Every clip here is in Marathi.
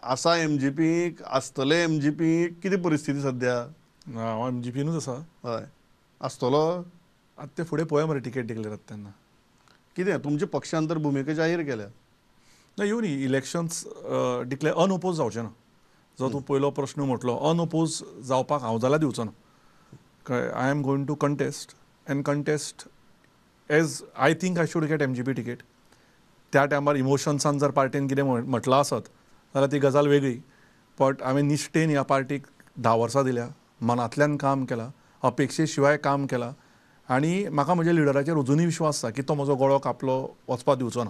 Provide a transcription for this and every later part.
आसा MGP आसतले MGP किती परिस्थिती सध्या? हांव MGPनूच आसा. हय आसतलो. आतां ते फुडें पळोवया मरे टिकेट डिक्लेअर जाता तेन्ना. कितें तुमच्या पक्षान तर भुमिका जाहीर केल्या. ना येवन इलेक्शन्स डिक्लेअर अनओपोज जावचें ना. जो तूं पयलो प्रश्न म्हटलो अनओपोज जावपाक हांव जाल्यार दिवचो ना. कळ्ळें. I am going to contest and contest as I think I should get MGP ticket. त्या टायमार इमोशन्सान जर पार्टीन कितें म्हटलां आसत जाल्यार ती गजाल वेगळी. बट हांवें निश्ठेन ह्या पार्टीक 10 वर्सां दिल्या, मनांतल्यान काम केलां, अपेक्षे शिवाय काम केलां आनी म्हाका म्हज्या लिडराचेर अजुनूय विश्वास आसा की तो म्हजो गळो कापलो वचपाक दिवचो ना.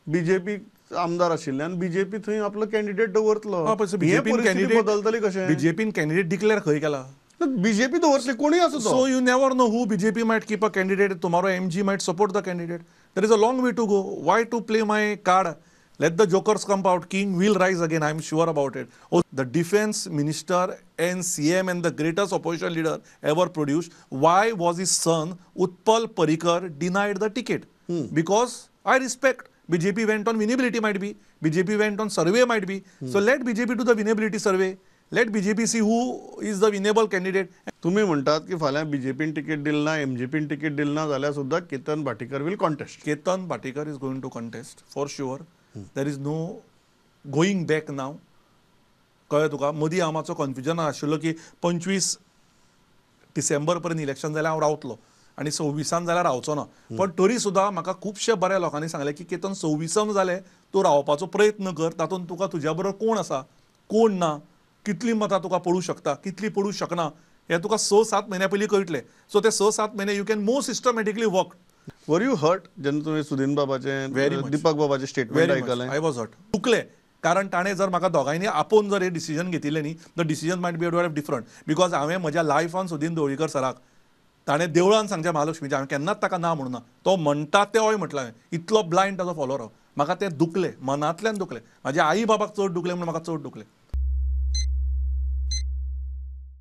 BJP आमदार आशिल्ल्यान BJP थंय आपलो कॅन्डिडेट दवरतलो. हे बीजेपीन परिस्थिती कॅन्डिडेट बदलतली कशें? बीजेपीन कॅन्डिडेट डिक्लेअर खंय केला? BJP दवरतली कोणूय आसूं तो. So you never know who BJP might keep a candidate. Tomorrow MG might support the candidate. There is a long way to go. Why to play my card? Let the jokers come out. King will rise again. I'm sure about it. Oh, the defense minister and CM and the greatest opposition leader ever produced. Why was his son Utpal Parikar denied the ticket? Because I respect. BJP went on winnability might be. BJP went on survey might be. So let BJP do the winnability survey. Let BJP see who is the winnable candidate. तुम्ही म्हणतात की फाल्यां BJPन तिकेट दिलना MGPन तिकेट दिलना जाल्यार सुद्दां Ketan Bhatikar will contest. Ketan Bhatikar is going to contest for sure. There is no going back now. कळ्ळें तुका. मदीं हांव मातसो कन्फ्युजन आशिल्लो की 25 डिसेंबर पर्यंत इलेक्शन जाल्यार हांव रावतलो आनी 26 जाल्यार रावचो ना. पण तरी सुद्दां म्हाका खुबशे बऱ्या लोकांनी सांगलें की केतन 26 जालें तूं रावपाचो प्रयत्न कर. तातूंत तुका तुज्या बरोबर कोण आसा कोण ना, कितलीं मतां तुका पडूं शकता कितलीं पडूं शकना हें तुका 6-7 म्हयन्या पयलीं कळटलें. सो ते 6-7 म्हयने you can more systematically work. Were you hurt जेन्ना तुवें सुदीन बाबाचें Very much. दीपक बाबाचें स्टेटमेंट आयकलें? I was hurt. चुकलें कारण ताणें जर म्हाका दोगांयनी आपोवन जर हे डिसिजन घेतिल्लें न्ही the decision might be different. Because हांवें म्हज्या लायफान सुदीन ढवळीकर सराक ताणें देवळान सांगच्या महालक्ष्मीच्या हांवें केन्नाच ताका ना म्हणूं ना. तो म्हणटा तें हय म्हटलें हांवें. इतलो ब्लायंड ताजो फॉलोवर हांव. म्हाका तें दुखलें मनांतल्यान दुखलें. म्हाज्या आई बाबाक चड दुखलें म्हणून म्हाका चड दुखलें.